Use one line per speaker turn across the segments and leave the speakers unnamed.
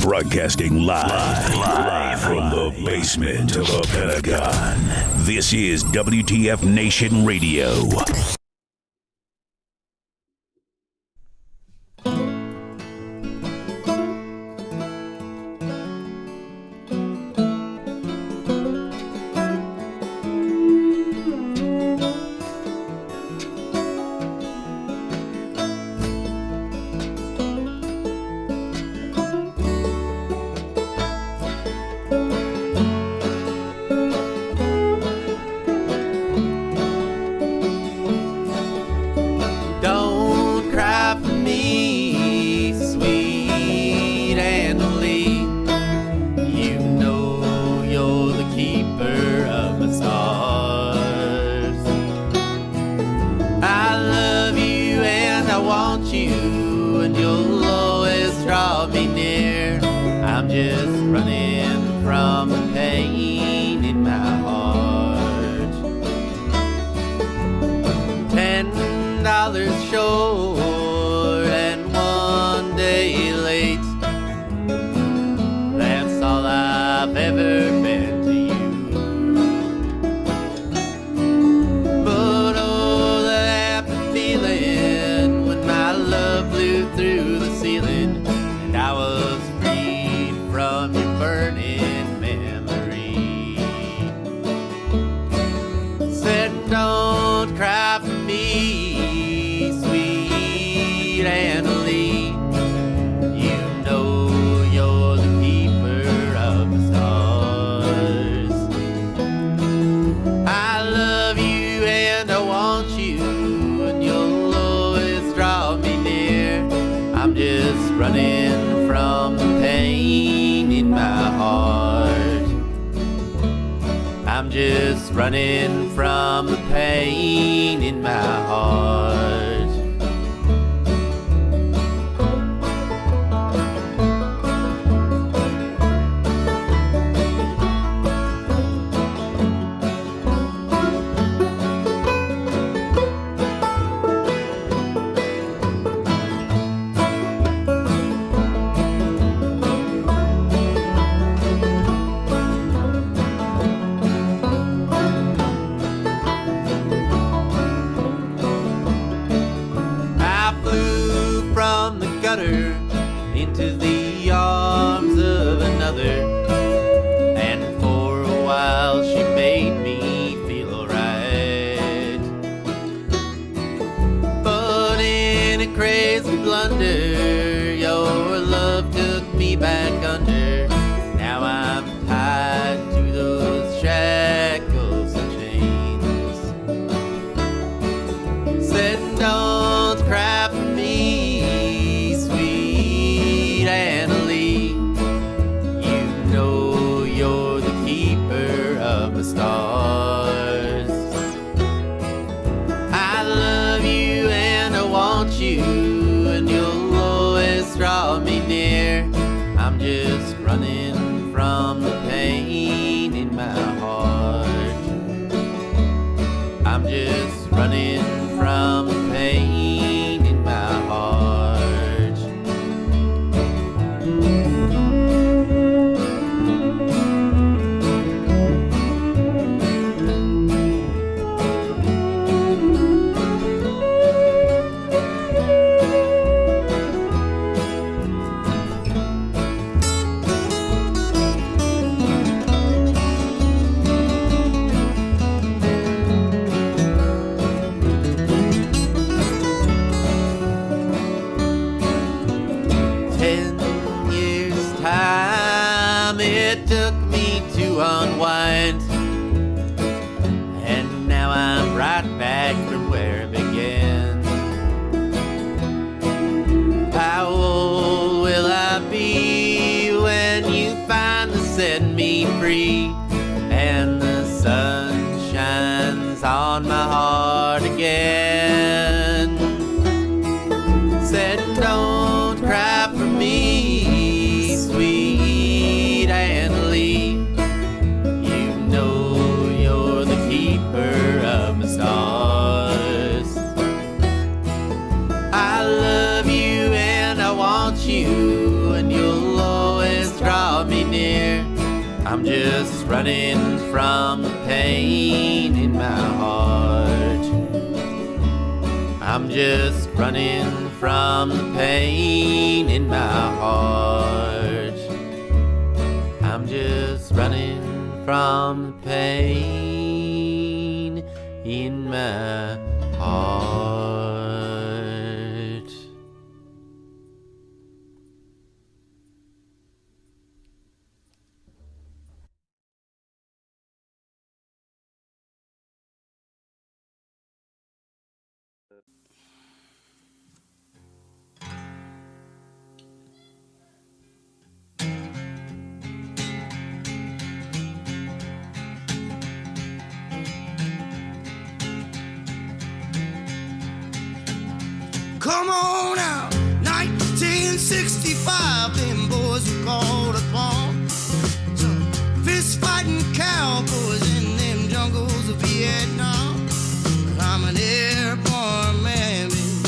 Broadcasting live from the basement of the Pentagon. This is WTF Nation Radio.
Running from the pain in my heart. Into the arms of another, and for a while she made me feel alright. But in a crazy blunder, your love took me back under. Now I'm tied to those shackles and chains. Said don't cry for me, stars. I love you and I want you, and you'll always draw me near. I'm just running from the pain in my heart. I'm just running from the pain in my heart. 10 years time it took me to unwind, and now I'm right back from where it began. How old will I be when you finally set me free, and the sun shines on my heart again? Said don't cry for me, sweet Annalie. You know you're the keeper of my stars. I love you and I want you, and you'll always I'm just running from the pain in my heart. I'm just running from the pain in my heart. I'm just running from the pain in my heart.
Come on out, 1965, them boys were called upon. Some fist-fighting cowboys in them jungles of Vietnam. I'm an airborne man, baby.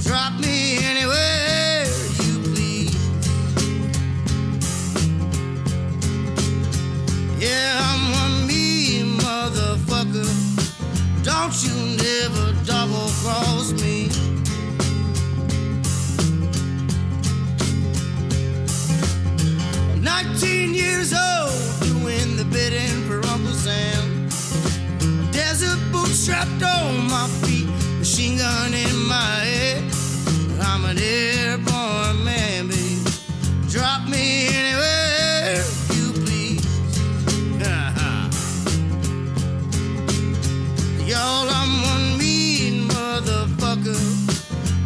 Drop me anywhere you please. Yeah, I'm one mean motherfucker. Don't you never double-cross me. 19 years old, doing the bidding for Uncle Sam. Desert boots strapped on my feet, machine gun in my head. I'm an airborne man, baby. Drop me anywhere you please. Y'all, I'm one mean motherfucker.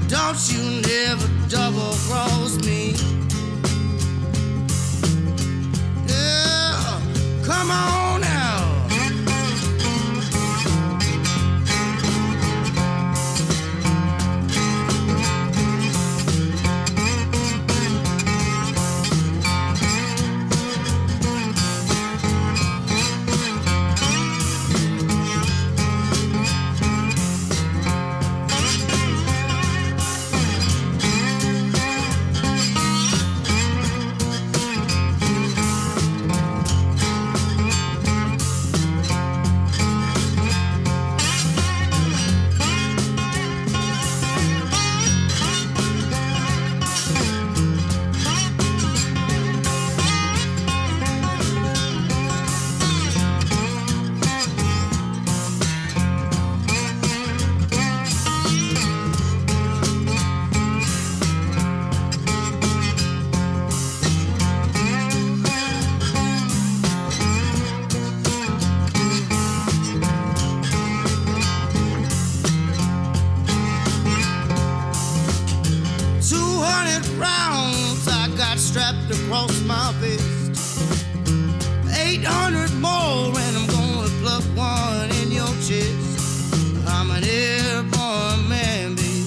Don't you never double cross me. Come on now. Strapped across my vest, 800 more, and I'm gonna pluck one in your chest. I'm an airborne man, baby.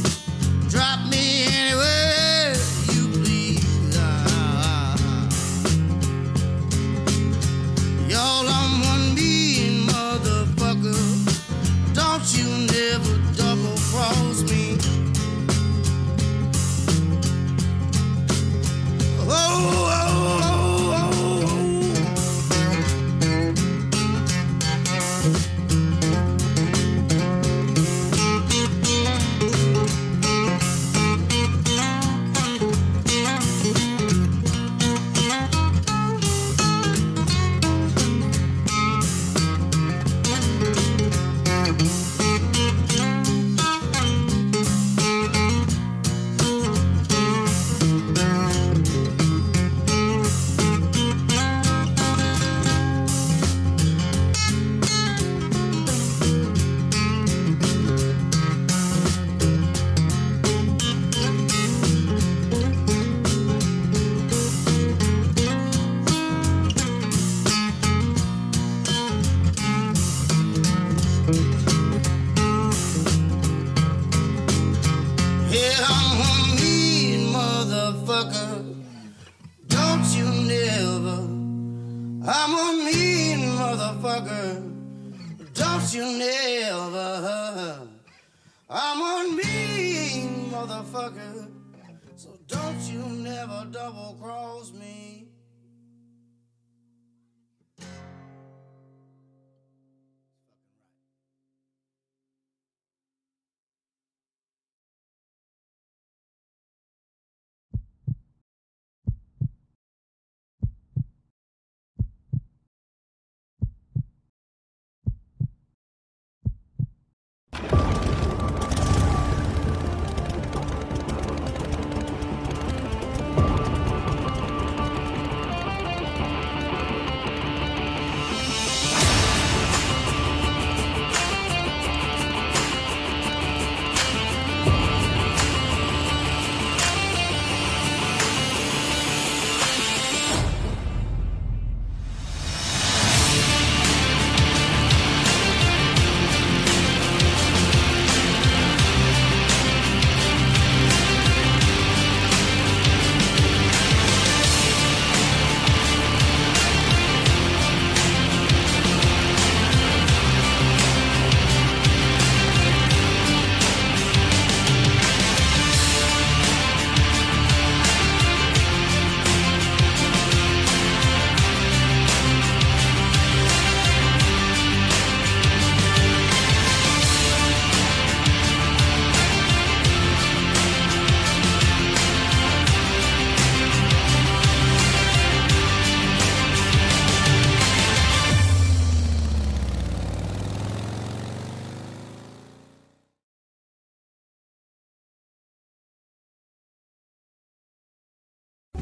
Drop me anywhere you please. Y'all, I'm one mean motherfucker. Don't you never double cross me. Oh, oh, oh, oh, I'm a mean motherfucker. Don't you never. I'm a mean motherfucker. So don't you never double cross me.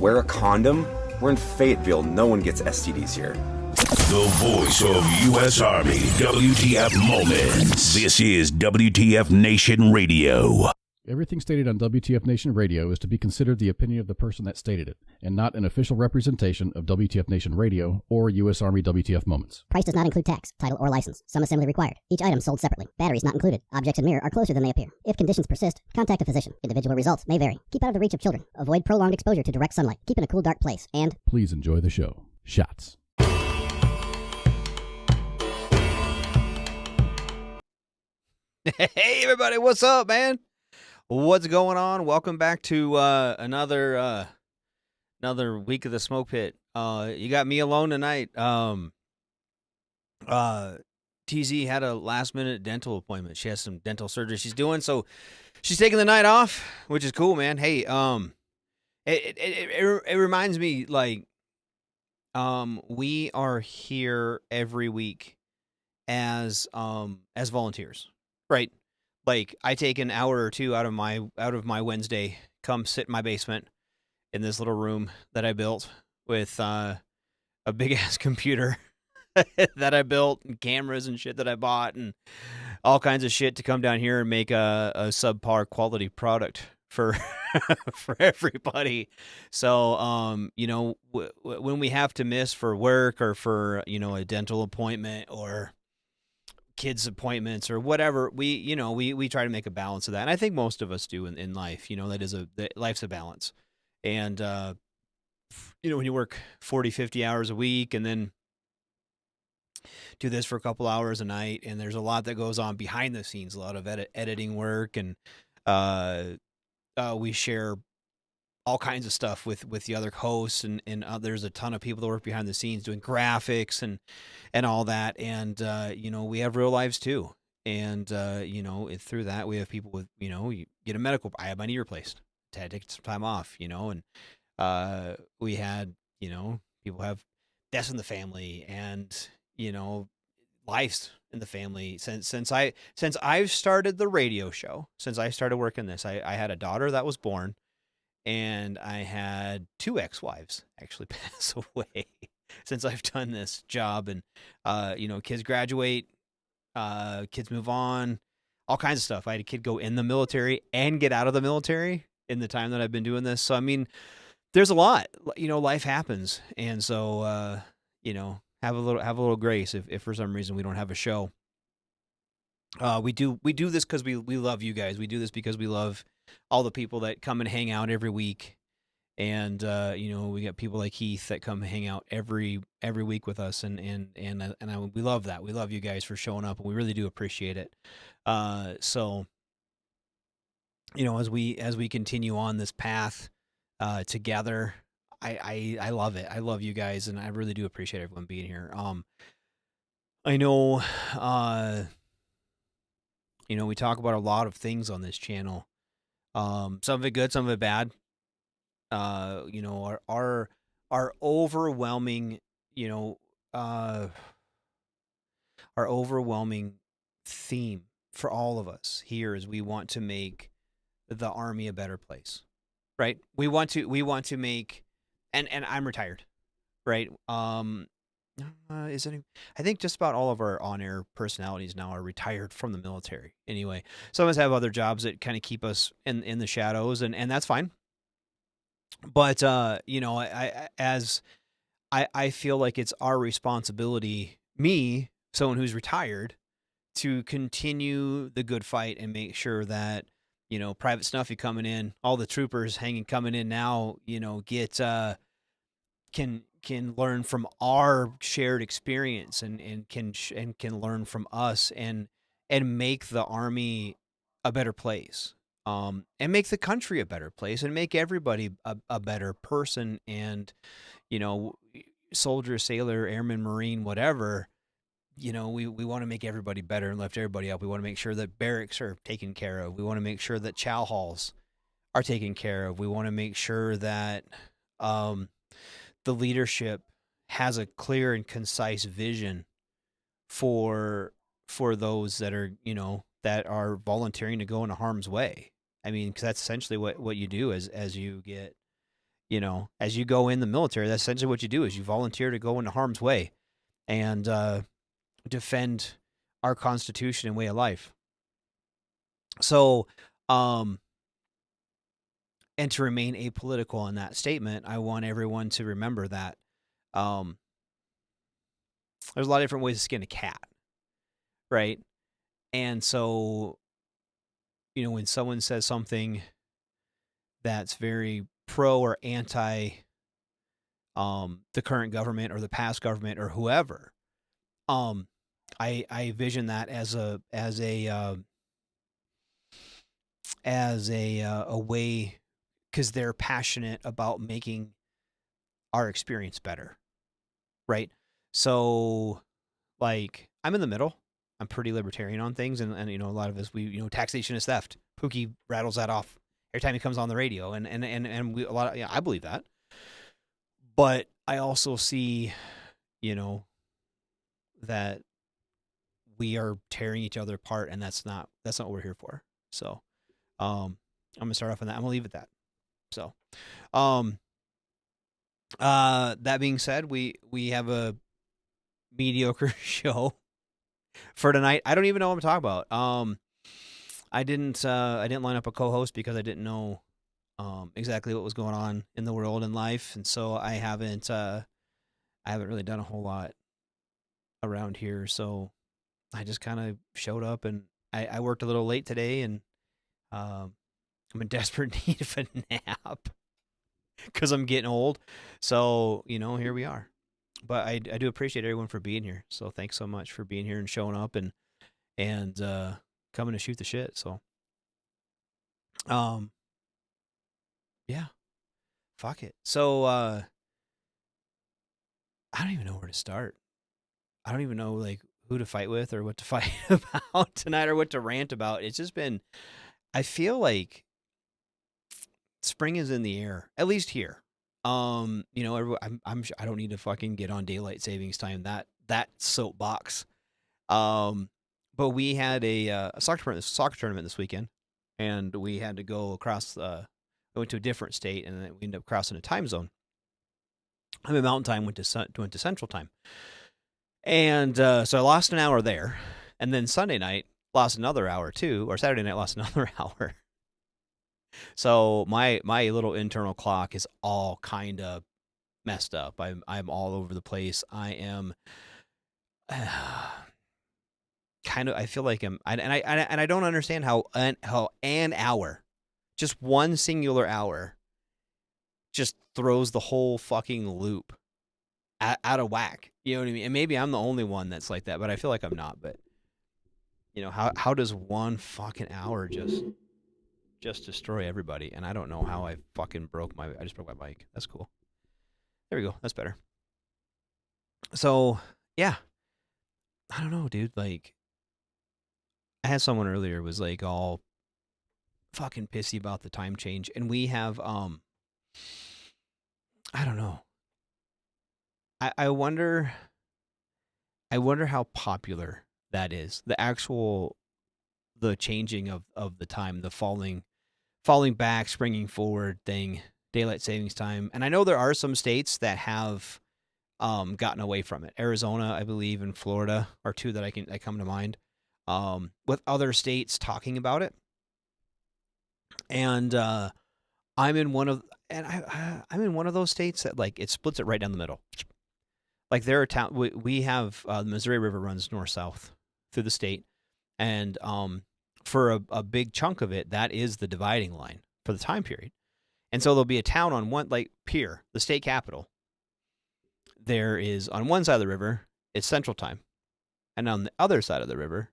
Wear a condom? We're in Fayetteville. No one gets STDs here.
The voice of U.S. Army, WTF Moments. This is WTF Nation Radio.
Everything stated on WTF Nation Radio is to be considered the opinion of the person that stated it, and not an official representation of WTF Nation Radio or U.S. Army WTF Moments.
Price does not include tax, title, or license. Some assembly required. Each item sold separately. Batteries not included. Objects in mirror are closer than they appear. If conditions persist, contact a physician. Individual results may vary. Keep out of the reach of children. Avoid prolonged exposure to direct sunlight. Keep in a cool, dark place. And
please enjoy the show. Shots.
Hey, everybody. What's up, man? What's going on? Welcome back to another week of the Smoke Pit. You got me alone tonight. TZ had a last-minute dental appointment. She has some dental surgery she's doing, so she's taking the night off, which is cool, man. Hey, it reminds me, like, we are here every week as volunteers, right? Like, I take an hour or two out of my Wednesday, come sit in my basement in this little room that I built with a big ass computer that I built and cameras and shit that I bought and all kinds of shit to come down here and make a subpar quality product for for everybody. So, when we have to miss for work or for, a dental appointment or kids' appointments or whatever, we try to make a balance of that. And I think most of us do in life. Life's a balance. And, when you work 40, 50 hours a week and then do this for a couple hours a night, and there's a lot that goes on behind the scenes, a lot of editing work, and we share all kinds of stuff with the other hosts, and there's a ton of people that work behind the scenes doing graphics and all that. And, we have real lives too. And, through that we have people with, you get a medical, I had my knee replaced, had to take some time off, and we had, people have deaths in the family and, lives in the family. Since I've started the radio show, since I started working this, I had a daughter that was born. And I had 2 ex-wives actually pass away since I've done this job. And, kids graduate, kids move on, all kinds of stuff. I had a kid go in the military and get out of the military in the time that I've been doing this. So, I mean, there's a lot, life happens. And so, have a little grace if for some reason we don't have a show. We do this because we love you guys. We do this because we love all the people that come and hang out every week. And, we got people like Heath that come hang out every week with us. And we love that. We love you guys for showing up, and we really do appreciate it. So, as we continue on this path, together, I love it. I love you guys, and I really do appreciate everyone being here. I know, we talk about a lot of things on this channel. Some of it good, some of it bad. Our overwhelming, our overwhelming theme for all of us here is we want to make the Army a better place, right? We want to make, and I'm retired, right? I think just about all of our on-air personalities now are retired from the military. Anyway, some of us have other jobs that kind of keep us in the shadows, and that's fine. But I feel like it's our responsibility, me, someone who's retired, to continue the good fight and make sure that Private Snuffy coming in, all the troopers coming in now, get can learn from our shared experience and can learn from us and make the Army a better place, and make the country a better place, and make everybody a better person. And, soldier, sailor, airman, Marine, whatever, we want to make everybody better and lift everybody up. We want to make sure that barracks are taken care of. We want to make sure that chow halls are taken care of. We want to make sure that, the leadership has a clear and concise vision for those that are, that are volunteering to go into harm's way. I mean, because that's essentially what you do as you get, as you go in the military, that's essentially what you do is you volunteer to go into harm's way and defend our Constitution and way of life. So, and to remain apolitical in that statement, I want everyone to remember that there's a lot of different ways to skin a cat, right? And so, when someone says something that's very pro or anti the current government or the past government or whoever, I vision that as a way, because they're passionate about making our experience better, right? So, like, I'm in the middle. I'm pretty libertarian on things, and a lot of us, taxation is theft. Pookie rattles that off every time he comes on the radio, and we, a lot of, I believe that. But I also see, that we are tearing each other apart, and that's not what we're here for. So, I'm gonna start off on that. I'm gonna leave it at that. So, that being said, we have a mediocre show for tonight. I don't even know what I'm talking about. I didn't line up a co-host because I didn't know exactly what was going on in the world and life, and so I haven't really done a whole lot around here. So I just kind of showed up, and I worked a little late today, and I'm in desperate need of a nap because I'm getting old. So here we are. But I do appreciate everyone for being here. So thanks so much for being here and showing up and coming to shoot the shit. So, yeah, fuck it. So, I don't even know where to start. I don't even know who to fight with or what to fight about tonight or what to rant about. It's just been, I feel like spring is in the air, at least here. I don't need to fucking get on daylight savings time, that soapbox. But we had a soccer tournament this weekend, and we had to go across. We went to a different state, and then we ended up crossing a time zone. I'm in Mountain Time, went to Central Time, and so I lost an hour there, and then Sunday night lost another hour too, or Saturday night lost another hour. So my little internal clock is all kind of messed up. I'm all over the place. I am kind of. I feel like I don't understand how an hour, just one singular hour, just throws the whole fucking loop out of whack. You know what I mean? And maybe I'm the only one that's like that, but I feel like I'm not. But how does one fucking hour just destroy everybody? And I don't know how I fucking I just broke my mic. That's cool. There we go. That's better. So, yeah. I don't know, dude. I had someone earlier was all fucking pissy about the time change. And we have, I don't know. I wonder how popular that is. The changing of the time, the falling back, springing forward thing, daylight savings time. And I know there are some states that have gotten away from it. Arizona, I believe, and Florida are two that come to mind. With other states talking about it. And I'm in one of those states that it splits it right down the middle. There are we have the Missouri River runs north-south through the state, and for a big chunk of it, that is the dividing line for the time period. And so there'll be a town on one, Pierre, the state capital. There is, on one side of the river, it's Central Time. And on the other side of the river,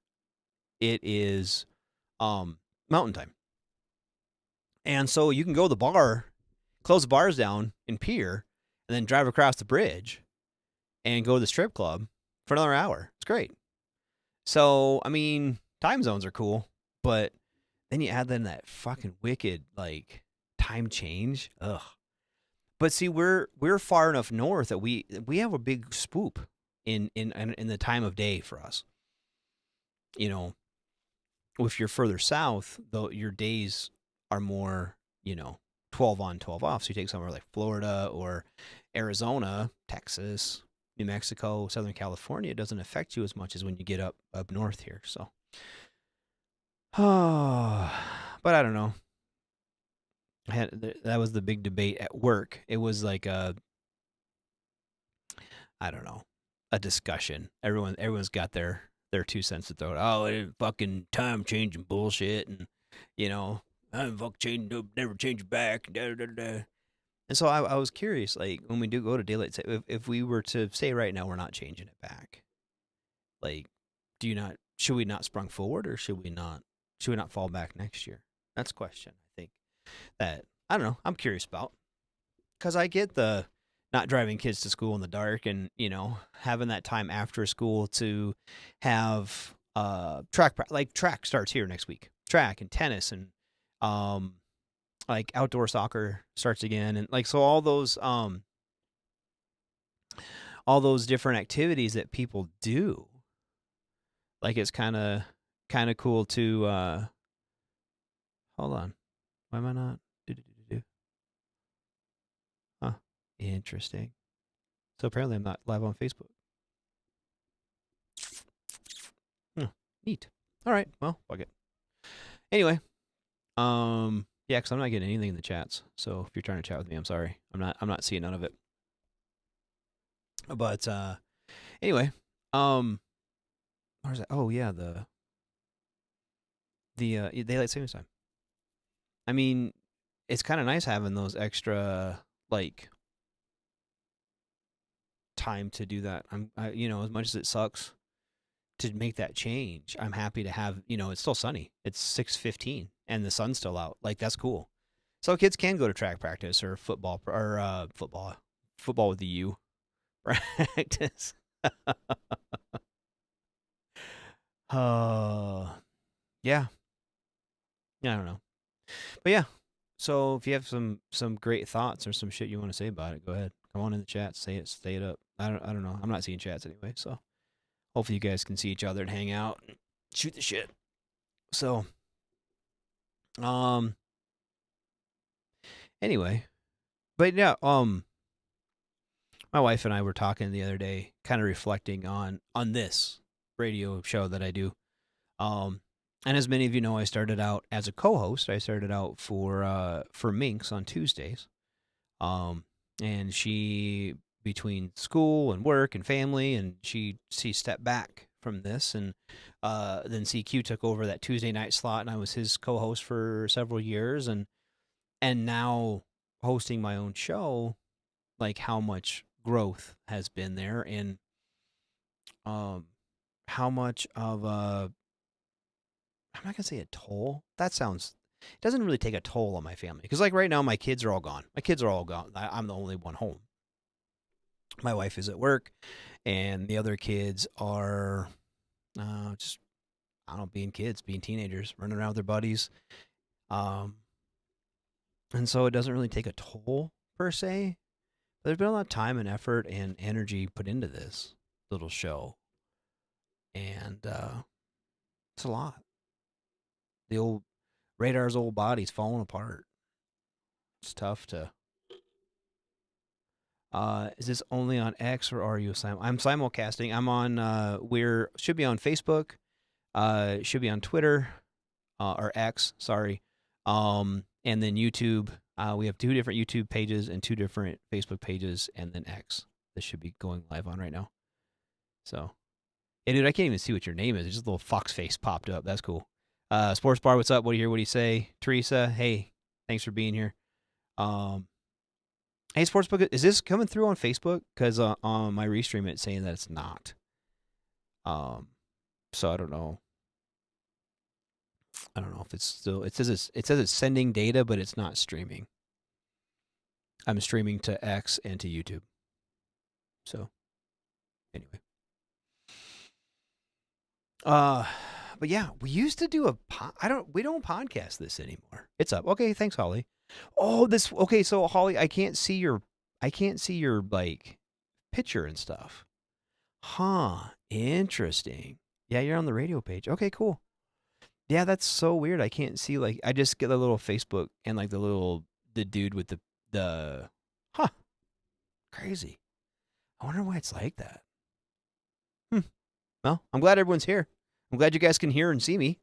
it is Mountain Time. And so you can go to the bar, close the bars down in Pierre, and then drive across the bridge and go to the strip club for another hour. It's great. So, I mean, time zones are cool, but then you add in that fucking wicked, time change. Ugh. But see, we're far enough north that we have a big spoop in the time of day for us. If you're further south, though, your days are more, 12 on, 12 off. So you take somewhere like Florida or Arizona, Texas, New Mexico, Southern California, it doesn't affect you as much as when you get up north here. So, but I don't know. That was the big debate at work. It was like I don't know, a discussion. Everyone's got their 2 cents to throw. Oh, it fucking time changing bullshit, and I'm never change it back. Da, da, da. And so I was curious, like when we do go to daylight, if we were to say right now we're not changing it back, like, should we not sprung forward, or should we not fall back next year? That's a question I think that I don't know. I'm curious about, because I get the not driving kids to school in the dark, and having that time after school to have track starts here next week, track and tennis, and like outdoor soccer starts again, and like so all those different activities that people do, like it's kind of cool to hold on, why am I not huh, interesting. So apparently I'm not live on Facebook. Neat. All right, well, fuck it. Anyway, yeah, because I'm not getting anything in the chats. So if you're trying to chat with me, I'm sorry. I'm not seeing none of it. But anyway, where's that? Oh yeah, the daylight savings time. I mean, it's kind of nice having those extra like time to do that. As much as it sucks to make that change, I'm happy to have, it's still sunny. It's 6:15 and the sun's still out. Like, that's cool. So kids can go to track practice or football with the U practice. Yeah. I don't know. But yeah. So if you have some great thoughts or some shit you want to say about it, go ahead. Come on in the chat, say it up. I don't know. I'm not seeing chats anyway, so hopefully you guys can see each other and hang out and shoot the shit. So, anyway, but yeah, my wife and I were talking the other day, kind of reflecting on this radio show that I do. And as many of you know, I started out as a co-host. I started out for Minx on Tuesdays. And she, between school and work and family, and she stepped back from this, and then CQ took over that Tuesday night slot, and I was his co-host for several years, and now hosting my own show, like how much growth has been there, and how much of a, I'm not gonna say a toll. It doesn't really take a toll on my family, because like right now my kids are all gone. I'm the only one home. My wife is at work, and the other kids are just, I don't know, being teenagers, running around with their buddies. And so it doesn't really take a toll per se, but there's been a lot of time and effort and energy put into this little show. And it's a lot. The old Radar's old body's falling apart. It's tough to... is this only on X, or are you I'm simulcasting. I'm on, should be on Facebook, should be on Twitter, or X, sorry. And then YouTube. We have 2 different YouTube pages and 2 different Facebook pages, and then X. This should be going live on right now. So, hey dude, I can't even see what your name is. It's just a little fox face popped up. That's cool. Sports Bar, what's up? What do you hear? What do you say? Teresa, hey, thanks for being here. Hey, Sportsbook, is this coming through on Facebook? Because on my restream, it's saying that it's not. So I don't know. I don't know if it's still. It says it's sending data, but it's not streaming. I'm streaming to X and to YouTube. So, anyway. But yeah, we used to do we don't podcast this anymore. It's up. Okay, thanks, Holly. Oh, okay, so Holly, I can't see your like picture and stuff. Huh, interesting. Yeah, you're on the radio page. Okay, cool. Yeah, that's so weird. I can't see, like, I just get the little Facebook and like the little the dude with the crazy. I wonder why it's like that. Well, I'm glad everyone's here. I'm glad you guys can hear and see me.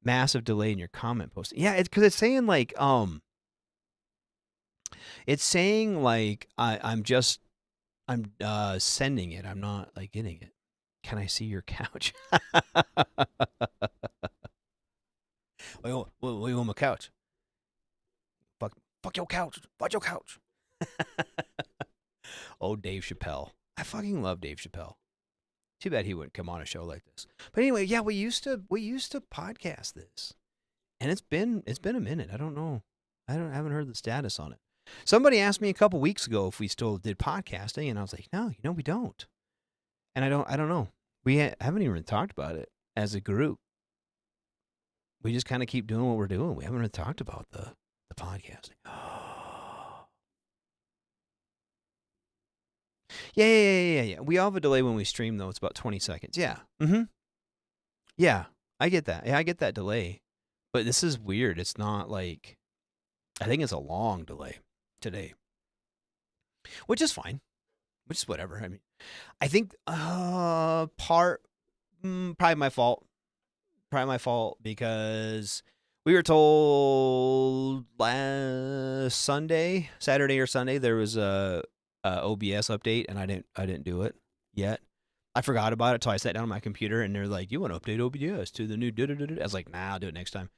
Massive delay in your comment posting. Yeah, it's because it's saying like I'm sending it. I'm not like getting it. Can I see your couch? What do you want my couch? Fuck your couch. Fuck your couch. Oh, Dave Chappelle. I fucking love Dave Chappelle. Too bad he wouldn't come on a show like this. But anyway, yeah, we used to podcast this, and it's been a minute. I don't know. I haven't heard the status on it. Somebody asked me a couple weeks ago if we still did podcasting, and I was like, no, we don't. And I don't know. We haven't even talked about it as a group. We just kind of keep doing what we're doing. We haven't really talked about the podcasting. Yeah. We all have a delay when we stream, though. It's about 20 seconds. Yeah. Mm-hmm. Yeah, I get that. Yeah, I get that delay. But this is weird. It's not like... I think it's a long delay today. Which is fine. Which is whatever. I mean, I think probably my fault. Probably my fault because we were told last Saturday or Sunday, there was a OBS update, and I didn't do it yet. I forgot about it until I sat down on my computer, and they're like, "You want to update OBS to the new da-da-da-da?" I was like, "Nah, I'll do it next time."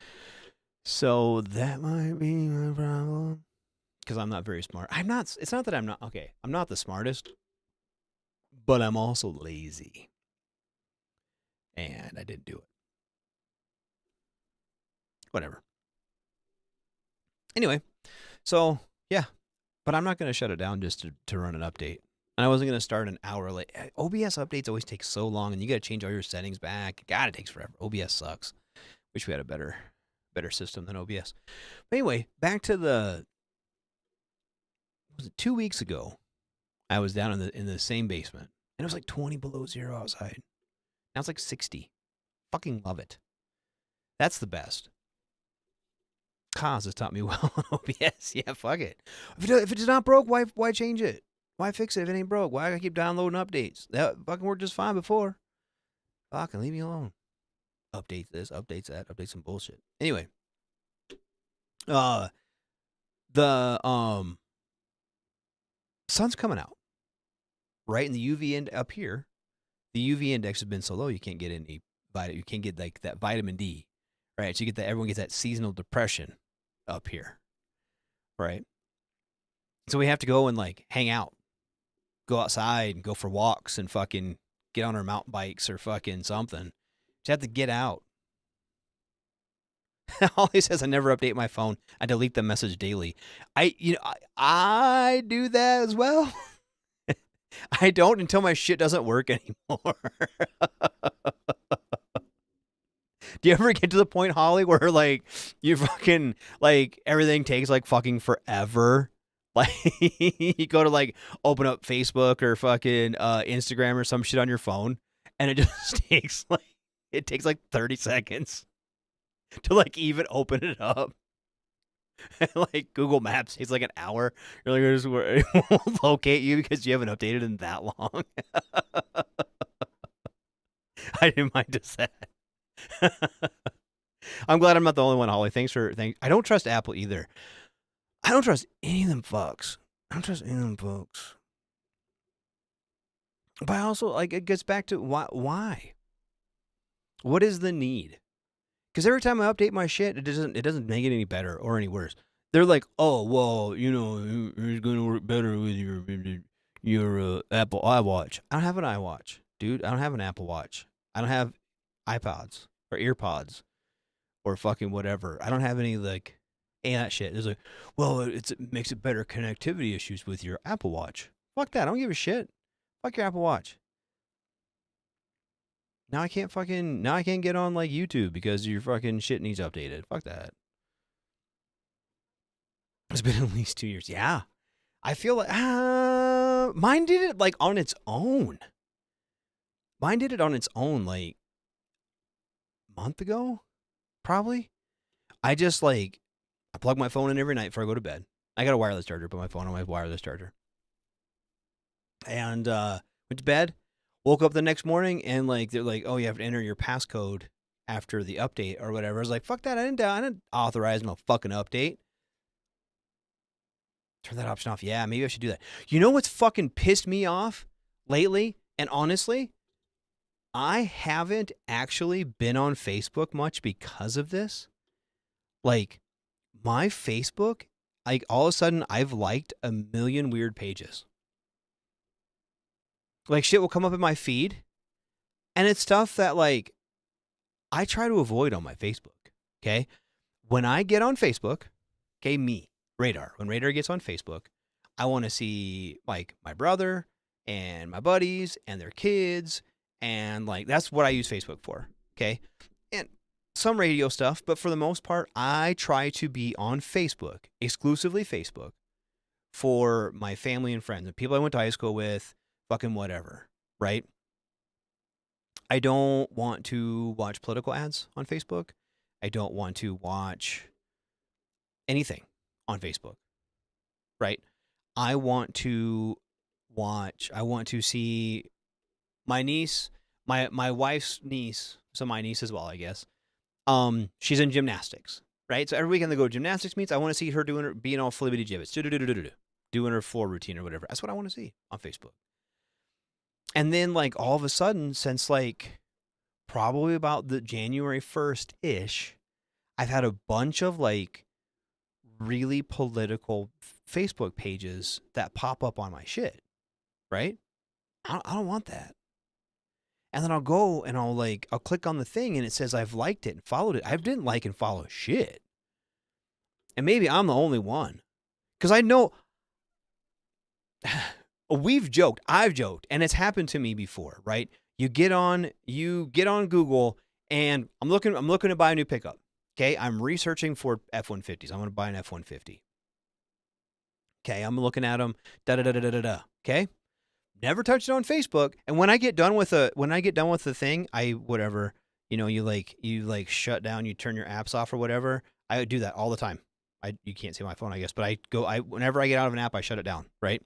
So that might be my problem because I'm not very smart. I'm not. It's not that I'm not okay. I'm not the smartest, but I'm also lazy, and I didn't do it. Whatever. Anyway, so yeah, but I'm not going to shut it down just to run an update. And I wasn't going to start an hour late. OBS updates always take so long, and you got to change all your settings back. God, it takes forever. OBS sucks. Wish we had a better system than OBS. But anyway, back to was it 2 weeks ago? I was down in the same basement, and it was like 20 below zero outside. Now it's like 60. Fucking love it. That's the best. Kaz has taught me well on OBS. Yeah, fuck it. If it's not broke, why change it? Why fix it if it ain't broke? Why I keep downloading updates? That fucking worked just fine before. Fucking leave me alone. Update this, updates that, update some bullshit. Anyway, the sun's coming out, right? And the UV up here, the UV index has been so low you can't get any vitamin. You can't get like that vitamin D, right? So you get that. Everyone gets that seasonal depression up here, right? So we have to go and like hang out, go outside and go for walks and fucking get on our mountain bikes or fucking something. Just have to get out. Holly says, I never update my phone. I delete the message daily. I do that as well. I don't until my shit doesn't work anymore. Do you ever get to the point, Holly, where like you fucking like everything takes like fucking forever? Like you go to like open up Facebook or fucking Instagram or some shit on your phone, and it just takes like 30 seconds to like even open it up. And like Google Maps takes like an hour. You're like, it won't locate you because you haven't updated in that long. I didn't mind just that. I'm glad I'm not the only one, Holly. Thanks. I don't trust Apple either. I don't trust any of them fucks. But I also like it gets back to why? What is the need? Because every time I update my shit, it doesn't make it any better or any worse. They're like, oh well, you know, it's gonna work better with your Apple iWatch. I don't have an iWatch, dude. I don't have an Apple Watch. I don't have iPods or earpods or fucking whatever. I don't have any like any of that shit. It's like, well, it makes it better connectivity issues with your Apple Watch. Fuck that. I don't give a shit. Fuck your Apple Watch. Now I can't get on like YouTube because your fucking shit needs updated. Fuck that. It's been at least 2 years. Yeah. I feel like mine did it like on its own. Like a month ago, probably. I just like I plug my phone in every night before I go to bed. I got a wireless charger, put my phone on my wireless charger. And went to bed, woke up the next morning, and like they're like, oh, you have to enter your passcode after the update or whatever. I was like, fuck that. I didn't authorize no fucking update. Turn that option off. Yeah, maybe I should do that. You know what's fucking pissed me off lately? And honestly, I haven't actually been on Facebook much because of this. Like, my Facebook, like, all of a sudden, I've liked a million weird pages. Like, shit will come up in my feed, and it's stuff that, like, I try to avoid on my Facebook, okay? When I get on Facebook, okay, me, Radar, when Radar gets on Facebook, I want to see, like, my brother and my buddies and their kids, and, like, that's what I use Facebook for, okay? And some radio stuff, but for the most part, I try to be on Facebook, exclusively Facebook, for my family and friends, and people I went to high school with, fucking whatever, right? I don't want to watch political ads on Facebook. I don't want to watch anything on Facebook, right? I want to see my niece, my wife's niece, so my niece as well, I guess. She's in gymnastics, right? So every weekend they go to gymnastics meets. I want to see her being all flibbity gibbets, doing her floor routine or whatever. That's what I want to see on Facebook. And then, like, all of a sudden, since, like, probably about the January 1st-ish, I've had a bunch of, like, really political Facebook pages that pop up on my shit, right? I don't want that. And then I'll go and I'll click on the thing and it says I've liked it and followed it. I didn't like and follow shit. And maybe I'm the only one. Because I know... I've joked, and it's happened to me before, right? You get on Google, and I'm looking to buy a new pickup. Okay, I'm researching for F-150s. I'm going to buy an F-150. Okay, I'm looking at them. Okay, never touched it on Facebook. And when I get done with the thing, you shut down, you turn your apps off or whatever. I do that all the time. You can't see my phone, I guess, but whenever I get out of an app, I shut it down, right?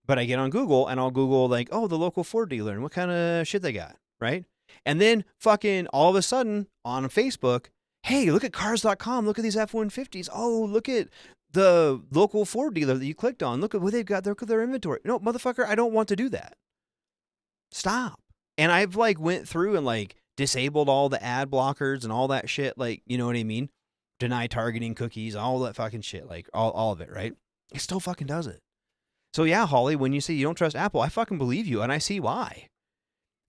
But I get on Google and I'll Google like, oh, the local Ford dealer and what kind of shit they got, right? And then fucking all of a sudden on Facebook, hey, look at cars.com. Look at these F-150s. Oh, look at the local Ford dealer that you clicked on. Look at what they've got. Look at their inventory. No, motherfucker, I don't want to do that. Stop. And I've like went through and like disabled all the ad blockers and all that shit. Like, you know what I mean? Deny targeting cookies, all that fucking shit. Like all of it, right? It still fucking does it. So yeah, Holly, when you say you don't trust Apple, I fucking believe you, and I see why.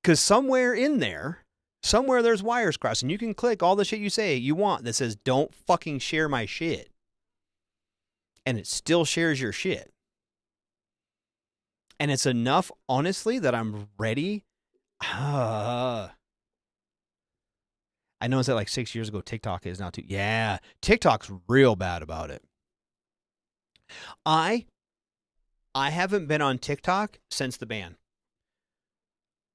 Because somewhere in there, there's wires crossed, and you can click all the shit you say you want that says, don't fucking share my shit. And it still shares your shit. And it's enough, honestly, that I'm ready. I noticed that like 6 years ago, TikTok is now too. Yeah, TikTok's real bad about it. I haven't been on TikTok since the ban.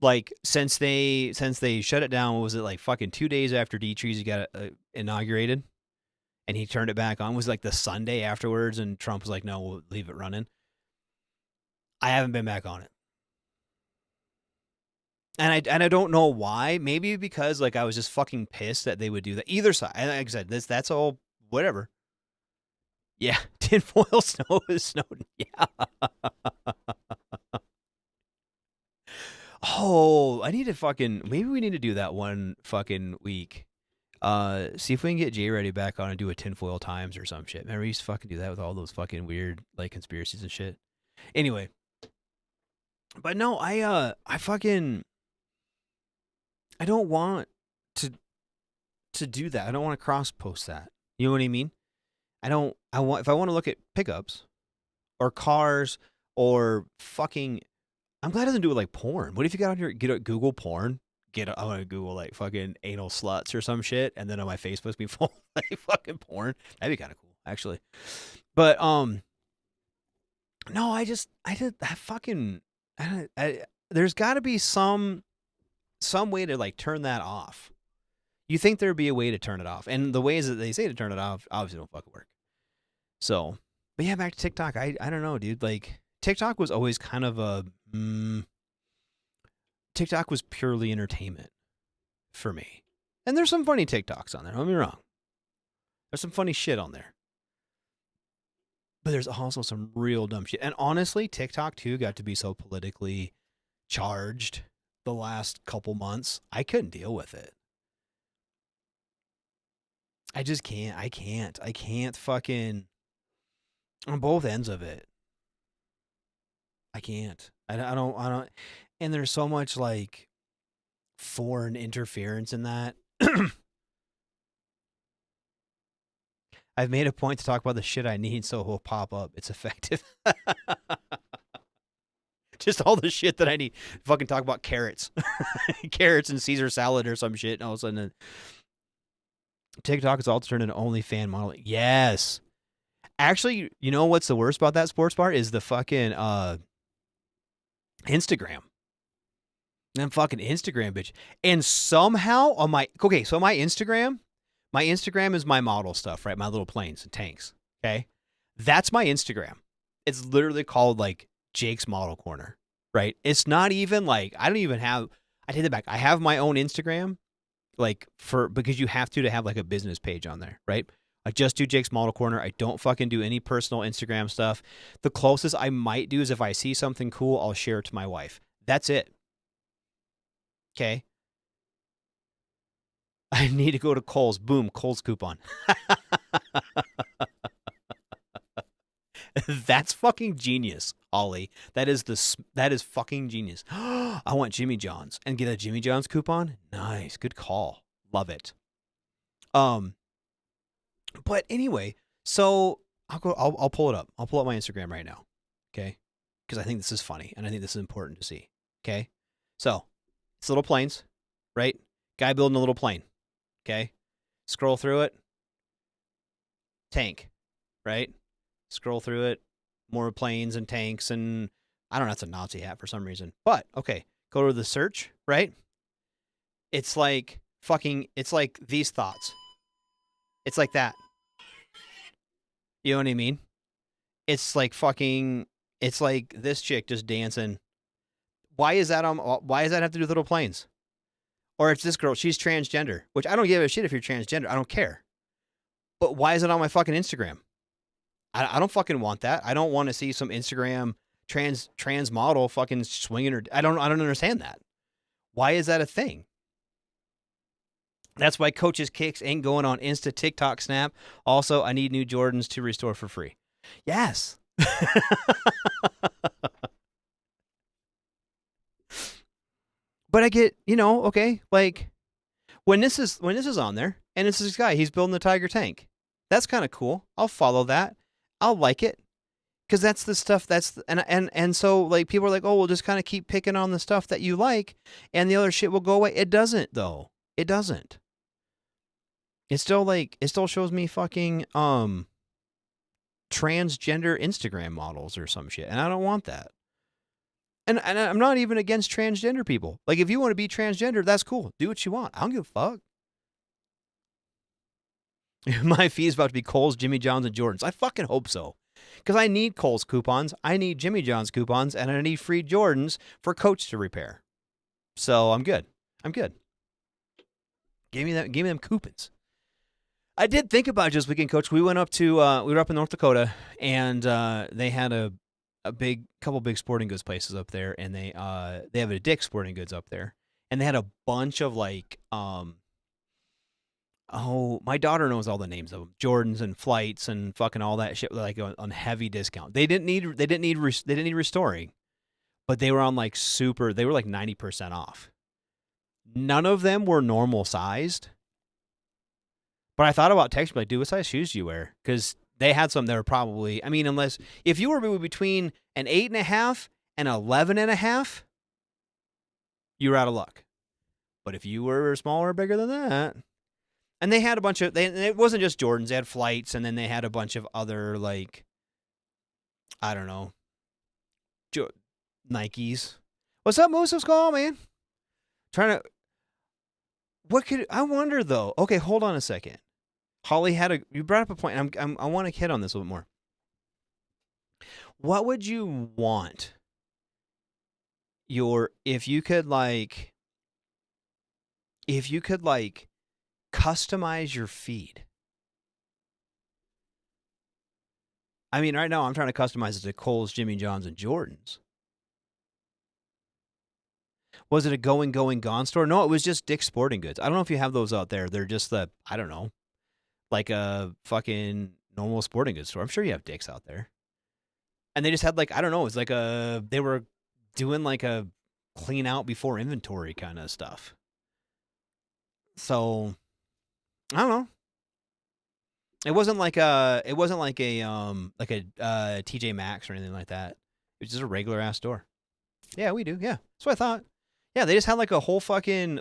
Like, since they shut it down, what was it, like fucking 2 days after D-Trees got inaugurated? And he turned it back on. It was like the Sunday afterwards, and Trump was like, no, we'll leave it running. I haven't been back on it. And I don't know why. Maybe because like I was just fucking pissed that they would do that. Either side. Like I said, that's all whatever. Yeah, tinfoil snow is Snowden. Yeah. Oh, maybe we need to do that one fucking week. See if we can get Jay Ready back on and do a tinfoil times or some shit. Remember we used to fucking do that with all those fucking weird like conspiracies and shit. Anyway. But no, I don't want to do that. I don't want to cross post that. You know what I mean? If I want to look at pickups or cars or fucking, I'm glad it doesn't do it like porn. What if you got on your, Google porn? I want to Google like fucking anal sluts or some shit. And then on my Facebook's be full of like fucking porn. That'd be kind of cool actually. But, no, there's gotta be some way to like turn that off. You think there'd be a way to turn it off. And the ways that they say to turn it off obviously don't fucking work. So, but yeah, back to TikTok. I don't know, dude. Like, TikTok was always kind of a... TikTok was purely entertainment for me. And there's some funny TikToks on there. Don't get me wrong. There's some funny shit on there. But there's also some real dumb shit. And honestly, TikTok, too, got to be so politically charged the last couple months. I couldn't deal with it. I just can't. I can't fucking... On both ends of it. I can't. I don't... And there's so much, like, foreign interference in that. I've made a point to talk about the shit I need so it will pop up. It's effective. Just all the shit that I need. Fucking talk about carrots. Carrots and Caesar salad or some shit. And all of a sudden, TikTok is all turned into OnlyFans modeling. Yes. Actually, you know what's the worst about that sports bar is the fucking Instagram. Them fucking Instagram, bitch. And somehow on my... Okay, so my Instagram is my model stuff, right? My little planes and tanks, okay? That's my Instagram. It's literally called, like, Jake's Model Corner, right? It's not even, like... I don't even have... I take that back. I have my own Instagram, like, because you have to have, like, a business page on there, right? I just do Jake's Model Corner. I don't fucking do any personal Instagram stuff. The closest I might do is if I see something cool, I'll share it to my wife. That's it. Okay. I need to go to Kohl's. Boom, Kohl's coupon. That's fucking genius, Ollie. That is fucking genius. I want Jimmy John's and get a Jimmy John's coupon. Nice, good call. Love it. But anyway, so I'll pull it up. I'll pull up my Instagram right now. Okay? Because I think this is funny and I think this is important to see. Okay? So, it's little planes, right? Guy building a little plane. Okay? Scroll through it. Tank, right? Scroll through it. More planes and tanks and I don't know, that's a Nazi hat for some reason. But, okay, go to the search, right? It's like these thoughts. It's like that. You know what I mean? It's like this chick just dancing. Why does that have to do with little planes? Or it's this girl, she's transgender, which I don't give a shit if you're transgender. I don't care. But why is it on my fucking Instagram? I don't fucking want that. I don't want to see some Instagram trans model fucking swinging her. I don't understand that. Why is that a thing? That's why Coach's Kicks ain't going on Insta, TikTok, Snap. Also, I need new Jordans to restore for free. Yes. But I get, okay, like when this is on there and it's this guy, he's building the Tiger tank. That's kind of cool. I'll follow that. I'll like it. Cause that's the stuff and so like people are like, oh, we'll just kind of keep picking on the stuff that you like and the other shit will go away. It doesn't though. It doesn't. It still shows me fucking transgender Instagram models or some shit. And I don't want that. And I'm not even against transgender people. Like, if you want to be transgender, that's cool. Do what you want. I don't give a fuck. My fee is about to be Kohl's, Jimmy John's, and Jordan's. I fucking hope so. Because I need Kohl's coupons, I need Jimmy John's coupons, and I need free Jordans for Coach to repair. So I'm good. Give me them coupons. I did think about it this weekend, Coach. We went up to we were up in North Dakota, and they had a couple big sporting goods places up there, and they have a Dick's Sporting Goods up there, and they had a bunch of like my daughter knows all the names of them, Jordans and Flights and fucking all that shit, like on heavy discount. They didn't need restoring, but they were on like they were like 90% off. None of them were normal sized, but I thought about texting like, dude, what size shoes do you wear? Because they had some that were probably, I mean, if you were between an 8.5 and 11.5, you were out of luck. But if you were smaller or bigger than that, and they had a bunch of, it wasn't just Jordans, they had Flights, and then they had a bunch of other, like, I don't know, Nikes. What's up, Moose? What's going on, man? What could I wonder though? Okay, hold on a second. Holly you brought up a point. I want to hit on this a little bit more. What would you want if you could customize your feed? I mean, right now I'm trying to customize it to Kohl's, Jimmy John's, and Jordan's. Was it a going, gone store? No, it was just Dick's Sporting Goods. I don't know if you have those out there. They're just I don't know, like a fucking normal sporting goods store. I'm sure you have Dick's out there. And they just had I don't know, it's they were doing like a clean out before inventory kind of stuff. So, I don't know. It wasn't like a TJ Maxx or anything like that. It was just a regular ass store. Yeah, we do. Yeah. That's what I thought. Yeah, they just had a whole fucking in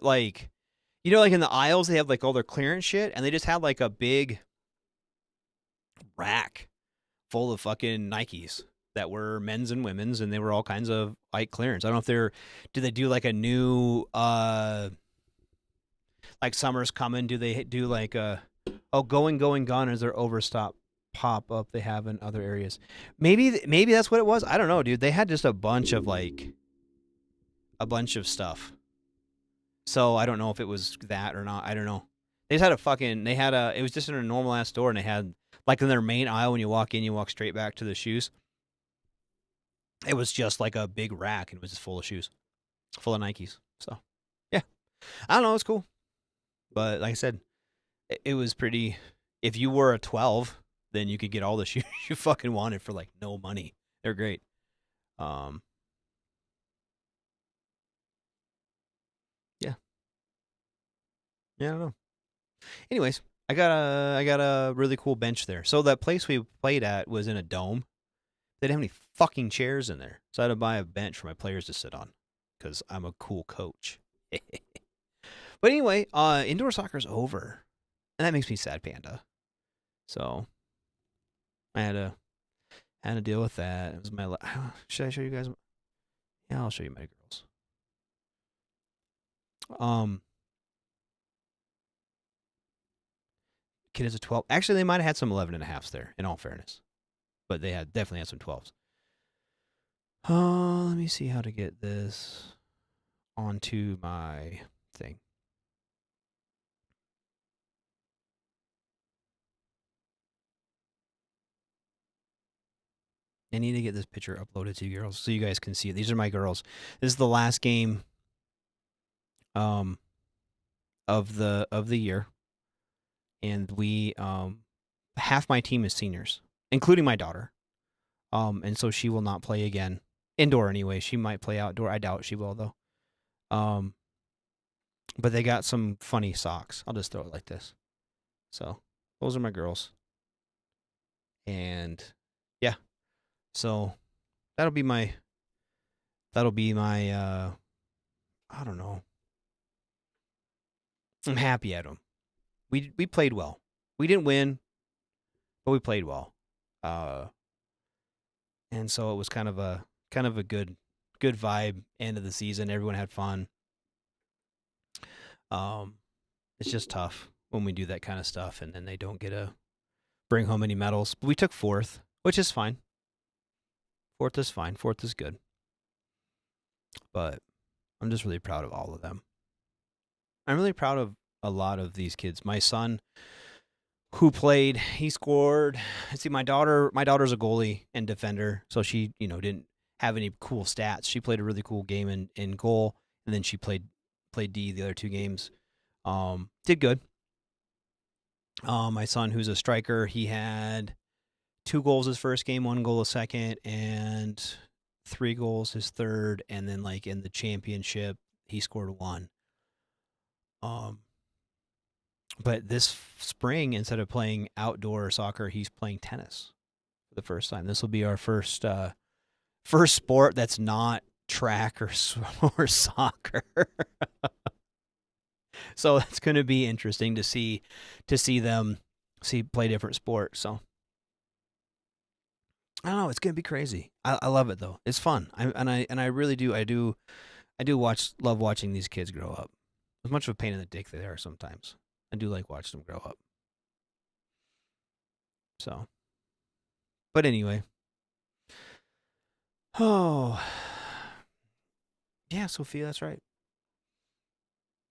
the aisles they have all their clearance shit, and they just had a big rack full of fucking Nikes that were men's and women's, and they were all kinds of clearance. I don't know if do they do a new summer's coming? Do they do going gone as their overstock pop up they have in other areas? Maybe that's what it was. I don't know, dude. They had just a bunch of stuff. So I don't know if it was that or not. I don't know. They just had it was just in a normal ass store, and they had in their main aisle when you walk in, you walk straight back to the shoes. It was just a big rack, and it was just full of shoes, full of Nikes. So, yeah, I don't know. It's cool, but like I said, it was pretty. If you were a 12, then you could get all the shoes you fucking wanted for no money. They're great. Yeah. Yeah, I don't know. Anyways, I got a really cool bench there. So that place we played at was in a dome. They didn't have any fucking chairs in there, so I had to buy a bench for my players to sit on because I'm a cool coach. But anyway, indoor soccer's over, and that makes me sad, Panda. So I had to deal with that. It was my. Should I show you guys? Yeah, I'll show you my girls. Kid is a 12. Actually, they might have had some 11.5s there, in all fairness. But they definitely had some 12s. Let me see how to get this onto my thing. I need to get this picture uploaded to you girls so you guys can see it. These are my girls. This is the last game of the year. And we half my team is seniors, including my daughter. And so she will not play again. Indoor anyway. She might play outdoor. I doubt she will though. But they got some funny socks. I'll just throw it like this. So those are my girls. And yeah. So that'll be my I don't know. I'm happy at them. We played well. We didn't win, but we played well. And so it was kind of a good vibe end of the season. Everyone had fun. It's just tough when we do that kind of stuff and then they don't get to bring home any medals. But we took 4th, which is fine. 4th is fine. 4th is good. But I'm just really proud of all of them. I'm really proud of a lot of these kids. My son, who played, he scored. See, my daughter's a goalie and defender, so she, didn't have any cool stats. She played a really cool game in goal, and then she played D the other 2 games. Did good. My son, who's a striker, he had 2 goals his first game, 1 goal his second, and 3 goals his third, and then in the championship, he scored 1. But this spring, instead of playing outdoor soccer, he's playing tennis for the first time. This will be our first sport that's not track or soccer. So it's going to be interesting to see them play different sports. So I don't know. It's going to be crazy. I love it though. It's fun. I really do. I do love watching these kids grow up. As much of a pain in the dick they are sometimes. I do like watching them grow up. So, but anyway. Oh, yeah, Sophia, that's right.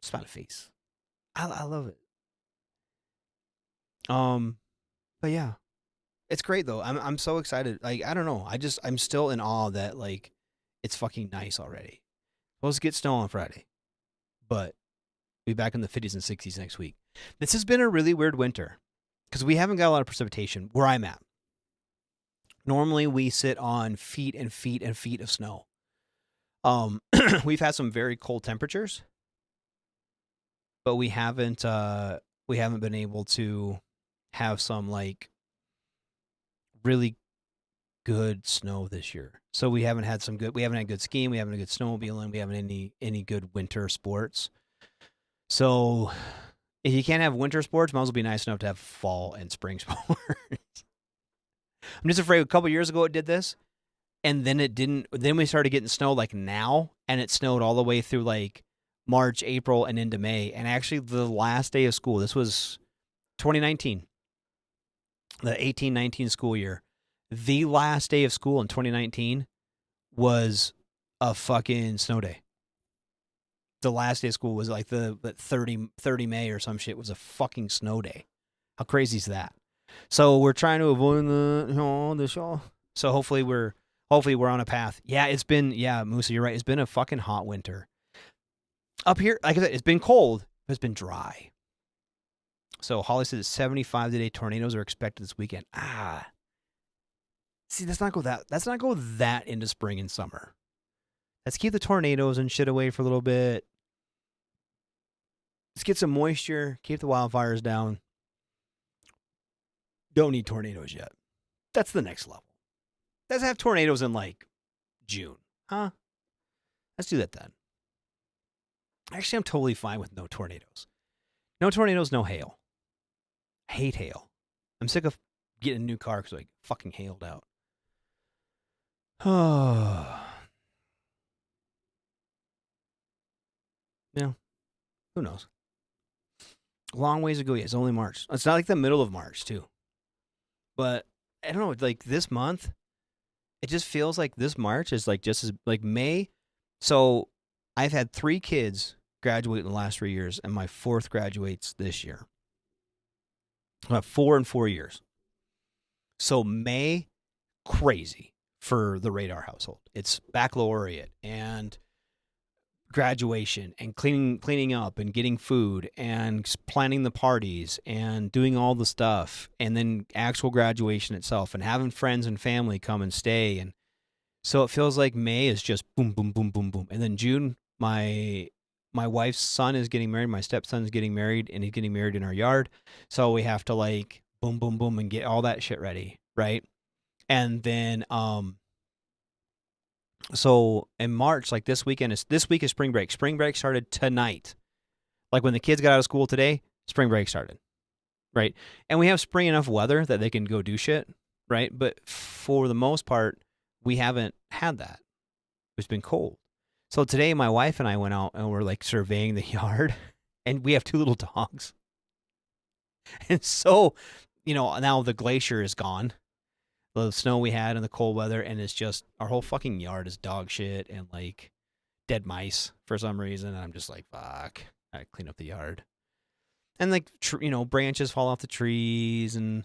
Smiley face. I love it. But yeah, it's great though. I'm so excited. Like I don't know. I'm still in awe that like it's fucking nice already. Supposed to get snow on Friday, but we'll be back in the 50s and 60s next week. This has been a really weird winter because we haven't got a lot of precipitation where I'm at. Normally we sit on feet and feet and feet of snow. We've had some very cold temperatures, but we haven't been able to have some like really good snow this year. So we haven't had good skiing, we haven't had good snowmobiling, we haven't any good winter sports. So if you can't have winter sports, might as well be nice enough to have fall and spring sports. I'm just afraid a couple years ago it did this, and then it didn't. Then we started getting snow like now, and it snowed all the way through like March, April, and into May. And actually, the last day of school, this was 2019, the 18-19 school year. The last day of school in 2019 was a fucking snow day. The last day of school was like the 30 May or some shit was a fucking snow day. How crazy is that? So we're trying to avoid the show. So hopefully we're on a path. Yeah, Musa, you're right. It's been a fucking hot winter. Up here, like I said, it's been cold, but it's been dry. So Holly says it's 75 today. Tornadoes are expected this weekend. See, let's not go that into spring and summer. Let's keep the tornadoes and shit away for a little bit. Let's get some moisture, keep the wildfires down. Don't need tornadoes yet. That's the next level. Let's have tornadoes in like June. Huh? Let's do that then. Actually, I'm totally fine with no tornadoes. No tornadoes, no hail. I hate hail. I'm sick of getting a new car because I fucking hailed out. Oh. Yeah. Who knows? Long ways to go yet. It's only March. It's not like the middle of March, too. But I don't know, like this month, it just feels like this March is like just as like May. So I've had 3 kids graduate in the last 3 years, and my 4th graduates this year. I have 4 in 4 years. So May, crazy for the Radar household. It's baccalaureate and graduation and cleaning up and getting food and planning the parties and doing all the stuff, and then actual graduation itself and having friends and family come and stay. And so it feels like May is just boom, boom, boom, boom, boom. And then June, my wife's son is getting married. My stepson's getting married, and he's getting married in our yard. So we have to like boom, boom, boom and get all that shit ready. Right. And then, so in March, like this week is spring break. Spring break started tonight. Like when the kids got out of school today, spring break started, right? And we have spring enough weather that they can go do shit, right? But for the most part, we haven't had that. It's been cold. So today, my wife and I went out and we're like surveying the yard, and we have 2 little dogs. And so, now the glacier is gone. The snow we had and the cold weather, and it's just our whole fucking yard is dog shit and like dead mice for some reason. And I'm just like, fuck, I clean up the yard. And like, branches fall off the trees, and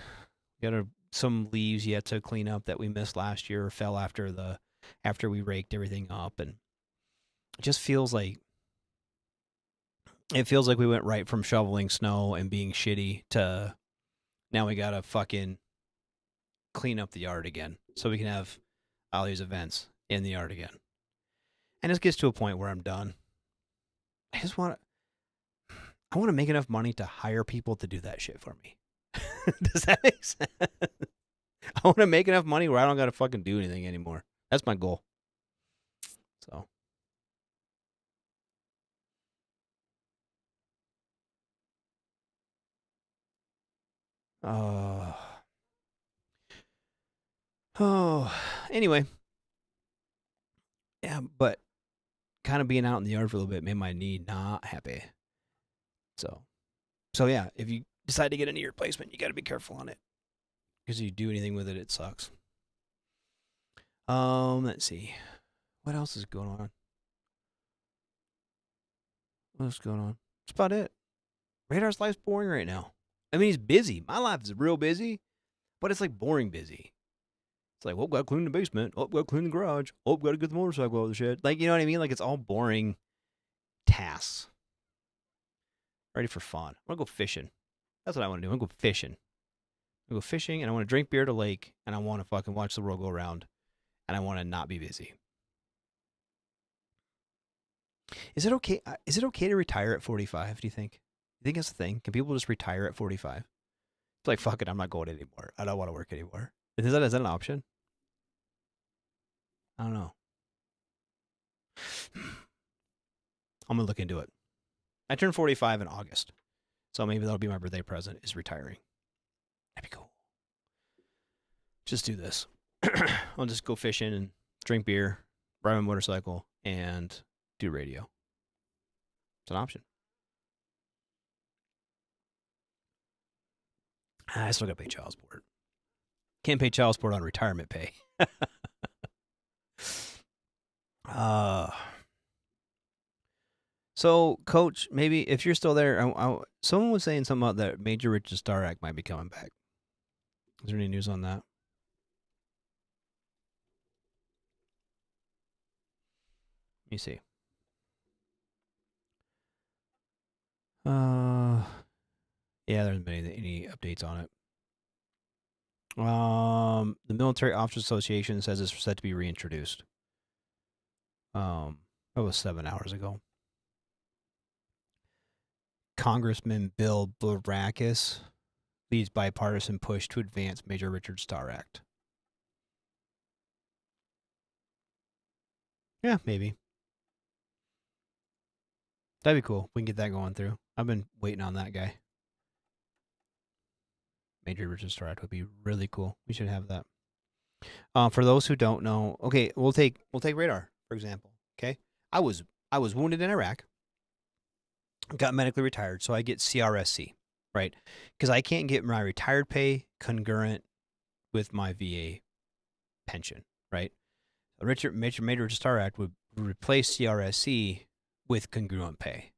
we got some leaves yet to clean up that we missed last year or fell after we raked everything up. And it just feels like we went right from shoveling snow and being shitty to now we gotta fucking clean up the yard again so we can have all these events in the yard again. And it gets to a point where I'm done. I want to make enough money to hire people to do that shit for me. Does that make sense? I want to make enough money where I don't got to fucking do anything anymore. That's my goal. So. Anyway. Yeah, but kind of being out in the yard for a little bit made my knee not happy. So yeah, if you decide to get a knee replacement, you got to be careful on it because if you do anything with it, it sucks. Let's see, what else is going on? What's going on? That's about it. Radar's life's boring right now. I mean, he's busy. My life is real busy, but it's like boring busy. It's like, well, gotta clean the basement. Oh, gotta clean the garage. Oh, gotta get the motorcycle out of the shed. Like, you know what I mean? Like, it's all boring tasks. Ready for fun. I want to go fishing. That's what I want to do. I want to go fishing. I go fishing, and I want to drink beer at a lake, and I want to fucking watch the world go around, and I want to not be busy. Is it okay? Is it okay to retire at 45? Do you think? You think that's the thing? Can people just retire at 45? It's like, fuck it, I'm not going anymore. I don't want to work anymore. Is that an option? I don't know. I'm gonna look into it. I turned 45 in August, so maybe that'll be my birthday present, is retiring. That'd be cool. Just do this. I'll just go fishing and drink beer, ride my motorcycle, and do radio. It's an option. I still got to pay child support. Can't pay child support on retirement pay. So, Coach, maybe if you're still there, someone was saying something about that Major Richard Star Act might be coming back. Is there any news on that? Let me see. Yeah, there hasn't been any updates on it. The Military Officers Association says it's set to be reintroduced. That was 7 hours ago. Congressman Bill Baracus leads bipartisan push to advance Major Richard Starr Act. Yeah, maybe. That'd be cool. We can get that going through. I've been waiting on that guy. Major Richard Starr Act would be really cool. We should have that. For those who don't know, okay, we'll take radar, for example. Okay. I was wounded in Iraq. Got medically retired, so I get CRSC, right? Because I can't get my retired pay concurrent with my VA pension, right? Major Richard Starr Act would replace CRSC with congruent pay.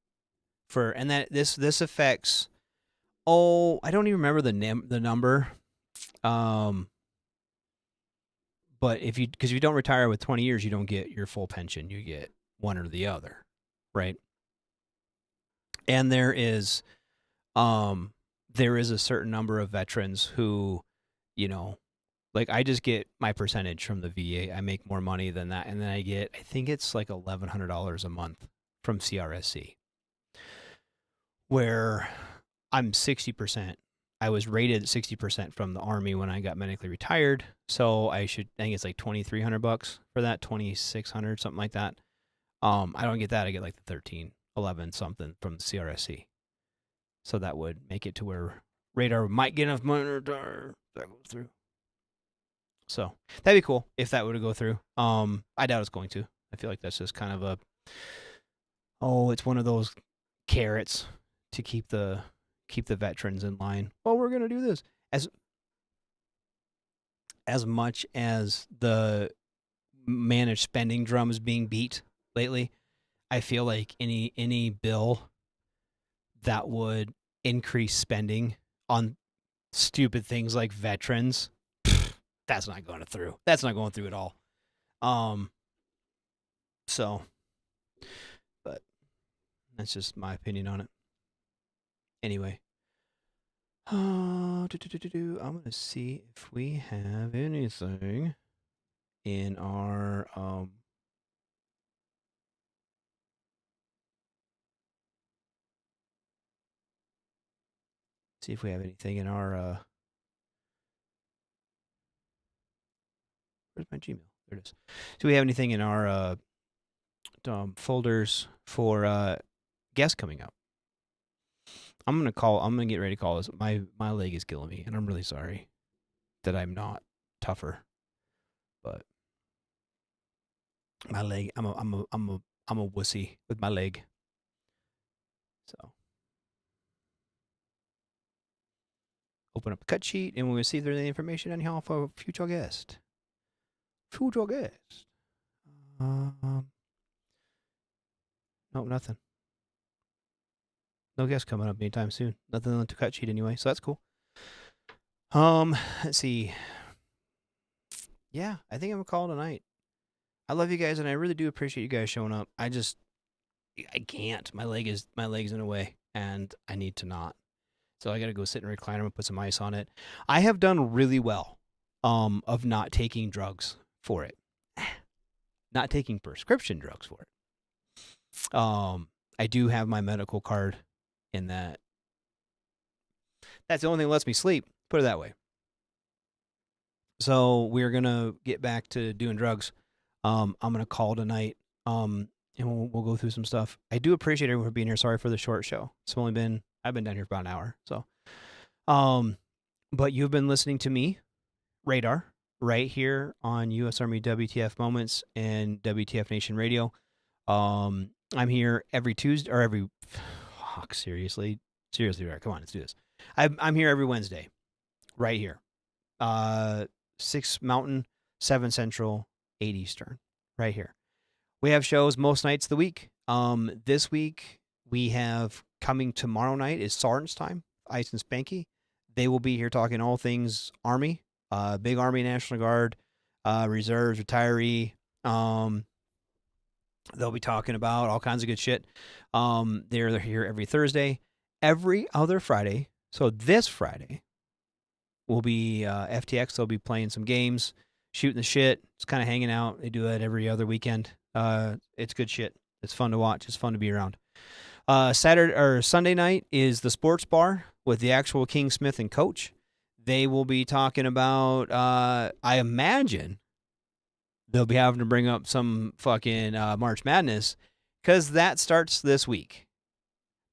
And that this affects, I don't even remember the number. But because if you don't retire with 20 years, you don't get your full pension. You get one or the other, right? And there is a certain number of veterans who, like I just get my percentage from the VA. I make more money than that, and then I think it's like $1,100 a month from CRSC, where I'm 60%. I was rated 60% from the Army when I got medically retired, so I think it's like $2,300 for that, $2,600, something like that. I don't get that. I get like the 13, 11 something from the CRSC. So that would make it to where radar might get enough money to retire. That goes through. So that'd be cool if that were to go through. I doubt it's going to. I feel like that's just kind of it's one of those carrots to keep the veterans in line. Oh, we're gonna do this. As much as the managed spending drum is being beat lately, I feel like any bill that would increase spending on stupid things like veterans, that's not going through. That's not going through at all. So, but that's just my opinion on it. Anyway, I'm gonna see if we have anything in our see if we have anything in our where's my Gmail? There it is. Do we have anything in our folders for guests coming up? I'm gonna get ready to call this. My leg is killing me, and I'm really sorry that I'm not tougher. But my leg, I'm a wussy with my leg. So open up a cut sheet, and we'll see if there's any information on here for future guest. Future guest. Nope, nothing. No guest coming up anytime soon. Nothing on the cut sheet anyway, so that's cool. Let's see. Yeah, I think I'm gonna call it a night. I love you guys, and I really do appreciate you guys showing up. I can't. My leg's in the way, and I need to not. So I gotta go sit in a recliner and put some ice on it. I have done really well, of not taking drugs for it, not taking prescription drugs for it. I do have my medical card, in that. That's the only thing that lets me sleep. Put it that way. So we're gonna get back to doing drugs. I'm gonna call tonight. And we'll go through some stuff. I do appreciate everyone for being here. Sorry for the short show. I've been down here for about an hour. So, but you've been listening to me, Radar, right here on U.S. Army WTF Moments and WTF Nation Radio. I'm here every Tuesday or every. Fuck, seriously, right? Come on, let's do this. I'm here every Wednesday, right here. 6 Mountain, 7 Central, 8 Eastern, right here. We have shows most nights of the week. This week we have coming tomorrow night is Sergeant's Time, Ice and Spanky. They will be here talking all things Army, big Army, National Guard, reserves, retiree. They'll be talking about all kinds of good shit. They're here every Thursday, every other Friday. So this Friday will be FTX. They'll be playing some games, shooting the shit. It's kind of hanging out. They do that every other weekend. It's good shit. It's fun to watch. It's fun to be around. Saturday or Sunday night is the sports bar with the actual King Smith and Coach. They will be talking about, I imagine they'll be having to bring up some fucking March Madness, because that starts this week.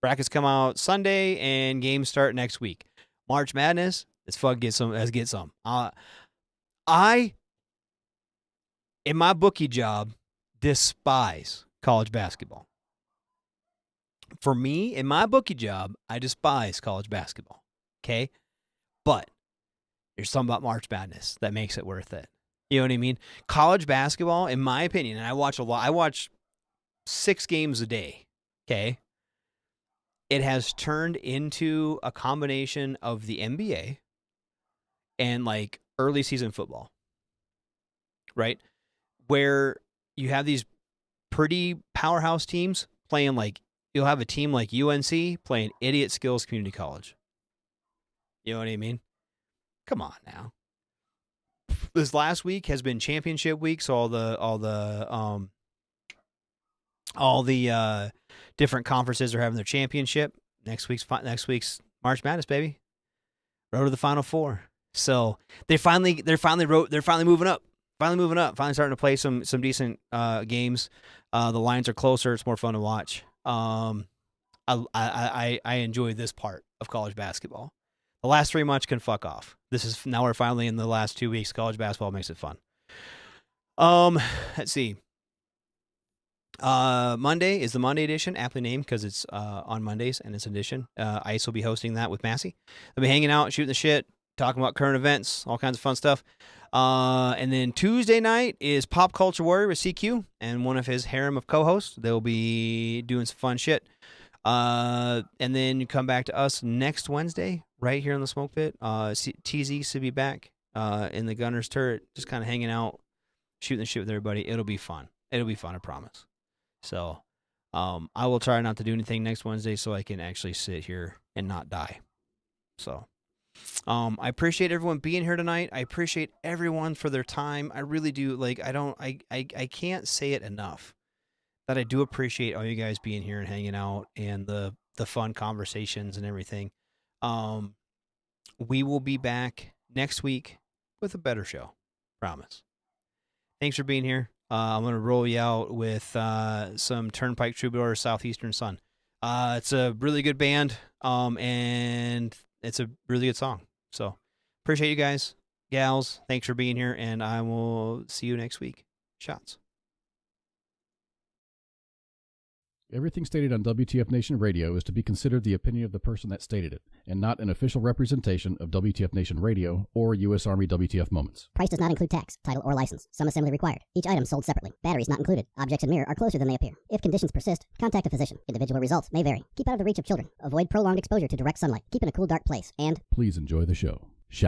Brackets come out Sunday and games start next week. March Madness, let's fucking get some. Let's get some. I, in my bookie job, despise college basketball. For me, in my bookie job, I despise college basketball. Okay? But there's something about March Madness that makes it worth it. You know what I mean? College basketball, in my opinion, and I watch a lot. I watch 6 games a day. Okay? It has turned into a combination of the NBA and like early season football. Right? Where you have these pretty powerhouse teams playing like, you'll have a team like UNC playing Idiot Skills Community College. You know what I mean? Come on now. This last week has been championship week, so all the different conferences are having their championship. Next week's March Madness, baby. Road to the Final Four. So they're finally moving up. Finally starting to play some decent games. The lines are closer. It's more fun to watch. I enjoy this part of college basketball. The last 3 months can fuck off. Now we're finally in the last 2 weeks. College basketball makes it fun. Let's see. Monday is the Monday edition, aptly named because it's on Mondays and it's an edition. Ice will be hosting that with Massey. They'll be hanging out, shooting the shit, talking about current events, all kinds of fun stuff. And then Tuesday night is Pop Culture Warrior with CQ and one of his harem of co-hosts. They'll be doing some fun shit. And then you come back to us next Wednesday, right here in the Smoke Pit. TZ should be back in the Gunner's Turret, just kind of hanging out, shooting the shit with everybody. It'll be fun. I promise. So I will try not to do anything next Wednesday so I can actually sit here and not die. So I appreciate everyone being here tonight. I appreciate everyone for their time. I really do. Like, I can't say it enough that I do appreciate all you guys being here and hanging out and the fun conversations and everything. We will be back next week with a better show. Promise. Thanks for being here. I'm going to roll you out with some Turnpike Troubadour Southeastern Sun. It's a really good band, and it's a really good song. So appreciate you guys, gals. Thanks for being here, and I will see you next week. Shots.
Everything stated on WTF Nation Radio is to be considered the opinion of the person that stated it, and not an official representation of WTF Nation Radio or U.S. Army WTF Moments.
Price does not include tax, title, or license. Some assembly required. Each item sold separately. Batteries not included. Objects in mirror are closer than they appear. If conditions persist, contact a physician. Individual results may vary. Keep out of the reach of children. Avoid prolonged exposure to direct sunlight. Keep in a cool, dark place. And
please enjoy the show.